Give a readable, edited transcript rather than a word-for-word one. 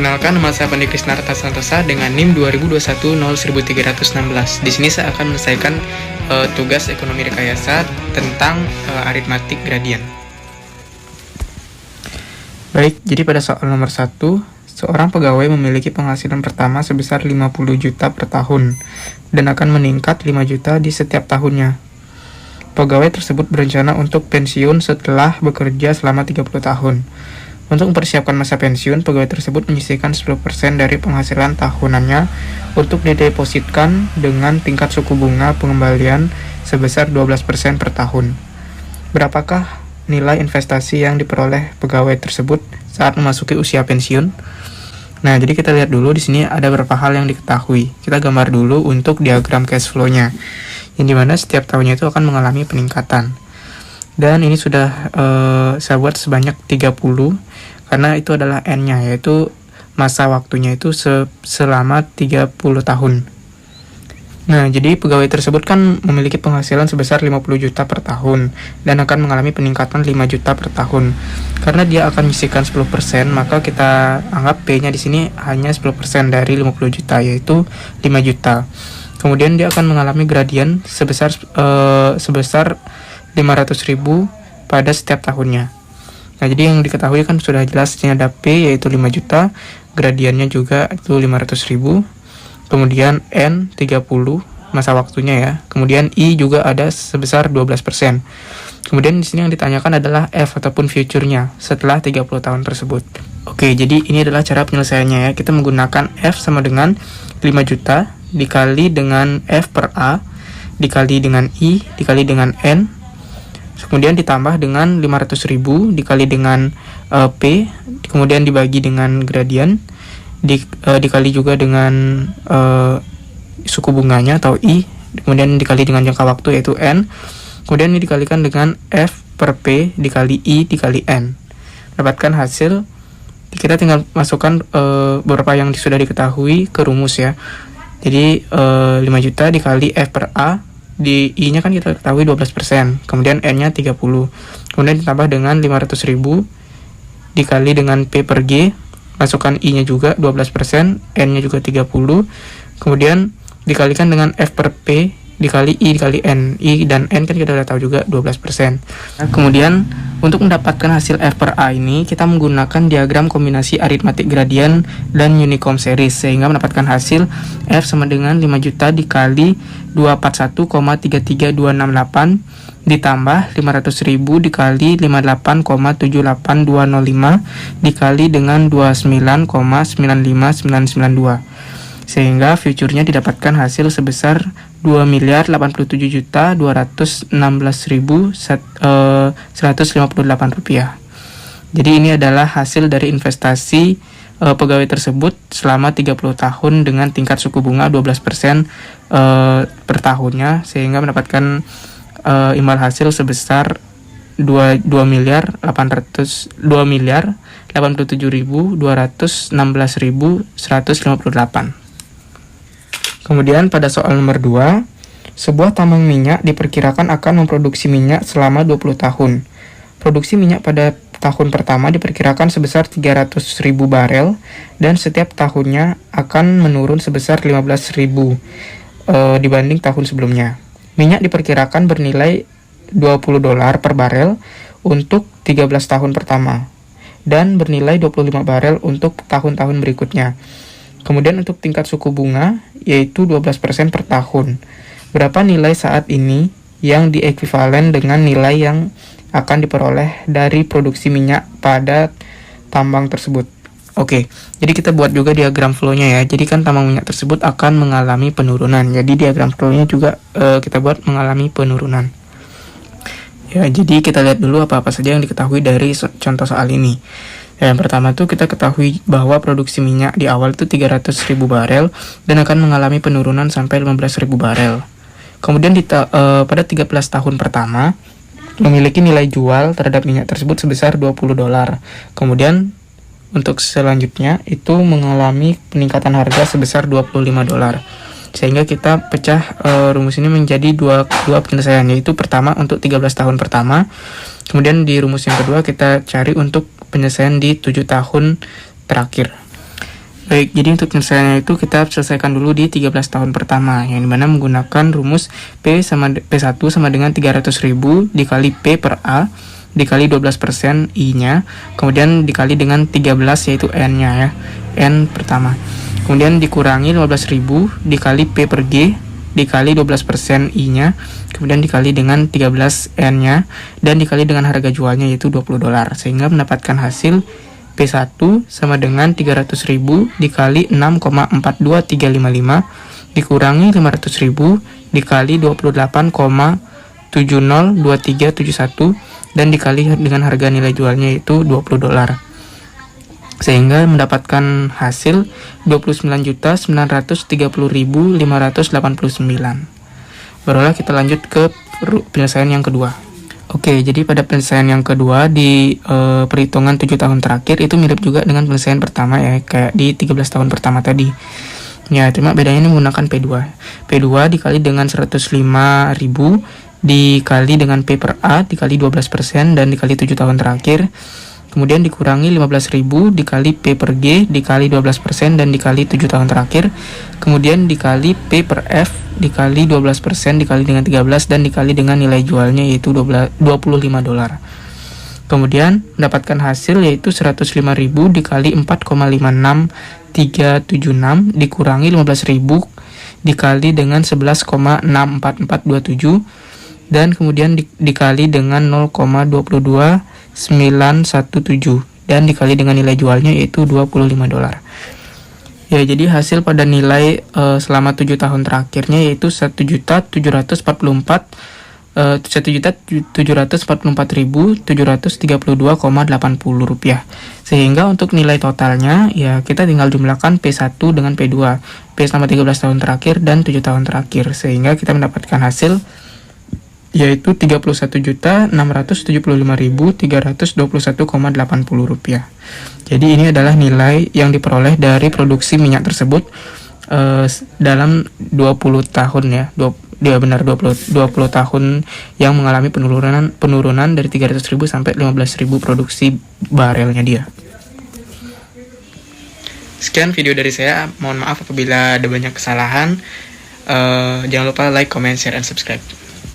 Perkenalkan, nama saya Pandey Krisnarta Santosa dengan NIM 2021-01316. Di sini saya akan menyelesaikan tugas ekonomi rekayasa tentang aritmatik gradien. Baik, jadi pada soal nomor 1, seorang pegawai memiliki penghasilan pertama sebesar 50 juta per tahun dan akan meningkat 5 juta di setiap tahunnya. Pegawai tersebut berencana untuk pensiun setelah bekerja selama 30 tahun. Untuk mempersiapkan masa pensiun, pegawai tersebut menyisihkan 10% dari penghasilan tahunannya untuk didepositkan dengan tingkat suku bunga pengembalian sebesar 12% per tahun. Berapakah nilai investasi yang diperoleh pegawai tersebut saat memasuki usia pensiun? Nah, jadi kita lihat dulu di sini ada beberapa hal yang diketahui. Kita gambar dulu untuk diagram cash flow-nya, yang dimana setiap tahunnya itu akan mengalami peningkatan. Dan ini sudah saya buat sebanyak 30, karena itu adalah N-nya, yaitu masa waktunya itu selama 30 tahun. Nah, jadi pegawai tersebut kan memiliki penghasilan sebesar 50 juta per tahun dan akan mengalami peningkatan 5 juta per tahun. Karena dia akan menyisihkan 10%, maka kita anggap P-nya di sini hanya 10% dari 50 juta, yaitu 5 juta. Kemudian dia akan mengalami gradien sebesar 500.000 pada setiap tahunnya. Nah, jadi yang diketahui kan sudah jelas, ini ada P yaitu 5 juta, gradiennya juga itu 500.000, kemudian N 30 masa waktunya ya, kemudian I juga ada sebesar 12%. Kemudian di sini yang ditanyakan adalah F ataupun future-nya setelah 30 tahun tersebut. Oke, jadi ini adalah cara penyelesaiannya ya. Kita menggunakan F sama dengan 5 juta dikali dengan F per A dikali dengan I dikali dengan N, kemudian ditambah dengan 500.000 dikali dengan P, kemudian dibagi dengan gradien, dikali juga dengan suku bunganya atau I, kemudian dikali dengan jangka waktu yaitu N, kemudian ini dikalikan dengan F per P dikali I dikali N. Dapatkan hasil, kita tinggal masukkan beberapa yang sudah diketahui ke rumus ya. Jadi 5 juta dikali F per A, di I-nya kan kita ketahui 12%, kemudian N-nya 30, kemudian ditambah dengan 500.000 dikali dengan P per G, masukkan I-nya juga 12%, N-nya juga 30, kemudian dikalikan dengan F per P dikali I dikali N. I dan N kan kita udah tahu juga 12%. Nah, kemudian untuk mendapatkan hasil F per A ini, kita menggunakan diagram kombinasi aritmatik gradien dan Unicomb series, sehingga mendapatkan hasil F sama dengan 5 juta dikali 241,33268 ditambah 500.000 dikali 58,78205 dikali dengan 29,959992, sehingga future-nya didapatkan hasil sebesar 2.087.216.158 rupiah. Jadi ini adalah hasil dari investasi pegawai tersebut selama 30 tahun dengan tingkat suku bunga 12% per tahunnya, sehingga mendapatkan imbal hasil sebesar 2.087.216.158. Kemudian pada soal nomor 2, sebuah tambang minyak diperkirakan akan memproduksi minyak selama 20 tahun. Produksi minyak pada tahun pertama diperkirakan sebesar 300.000 barel dan setiap tahunnya akan menurun sebesar 15.000 dibanding tahun sebelumnya. Minyak diperkirakan bernilai $20 per barel untuk 13 tahun pertama dan bernilai 25 barel untuk tahun-tahun berikutnya. Kemudian untuk tingkat suku bunga yaitu 12% per tahun. Berapa nilai saat ini yang diekuivalen dengan nilai yang akan diperoleh dari produksi minyak pada tambang tersebut? Oke, jadi kita buat juga diagram flow-nya ya. Jadi kan tambang minyak tersebut akan mengalami penurunan. Jadi diagram flow-nya juga kita buat mengalami penurunan. Ya, jadi kita lihat dulu apa-apa saja yang diketahui dari contoh soal ini. Yang pertama tuh kita ketahui bahwa produksi minyak di awal itu 300.000 barel dan akan mengalami penurunan sampai 15.000 barel. Kemudian pada 13 tahun pertama memiliki nilai jual terhadap minyak tersebut sebesar $20. Kemudian untuk selanjutnya itu mengalami peningkatan harga sebesar $25. Sehingga kita pecah rumus ini menjadi dua penyelesaian, yaitu pertama untuk 13 tahun pertama, kemudian di rumus yang kedua kita cari untuk penyelesaian di 7 tahun terakhir. Baik, jadi untuk penyelesaiannya itu kita selesaikan dulu di 13 tahun pertama, yang dimana menggunakan rumus P1 sama dengan 300.000 dikali P per A dikali 12% I-nya, kemudian dikali dengan 13 yaitu N-nya ya, N pertama. Kemudian dikurangi 15.000 dikali P per G dikali 12% I-nya, kemudian dikali dengan 13 N-nya, dan dikali dengan harga jualnya yaitu $20, sehingga mendapatkan hasil P1 sama dengan 300.000 dikali 6,42355 dikurangi 500.000 dikali 28,702371 dan dikali dengan harga nilai jualnya yaitu $20, sehingga mendapatkan hasil 29.930.589. Barulah kita lanjut ke penyelesaian yang kedua. Oke, jadi pada penyelesaian yang kedua di perhitungan 7 tahun terakhir itu mirip juga dengan penyelesaian pertama ya, kayak di 13 tahun pertama tadi. Ya, cuma bedanya ini menggunakan P2. P2 dikali dengan 105.000 dikali dengan P per A dikali 12% dan dikali 7 tahun terakhir. Kemudian dikurangi 15.000 dikali P per G dikali 12% dan dikali 7 tahun terakhir. Kemudian dikali P per F dikali 12% dikali dengan 13 dan dikali dengan nilai jualnya yaitu $25. Kemudian mendapatkan hasil yaitu 105.000 dikali 4,56376 dikurangi 15.000 dikali dengan 11,64427 dan kemudian dikali dengan 0,22917 dan dikali dengan nilai jualnya yaitu $25. Ya, jadi hasil pada nilai selama 7 tahun terakhirnya yaitu 1.744.732,80 rupiah. Sehingga untuk nilai totalnya ya kita tinggal jumlahkan P1 dengan P2, P selama 13 tahun terakhir dan 7 tahun terakhir, sehingga kita mendapatkan hasil yaitu 31.675.321,80 rupiah. Jadi ini adalah nilai yang diperoleh dari produksi minyak tersebut dalam 20 tahun ya. 20 tahun yang mengalami penurunan dari 300.000 sampai 15.000 produksi barelnya dia. Sekian video dari saya. Mohon maaf apabila ada banyak kesalahan. Jangan lupa like, comment, share, and subscribe.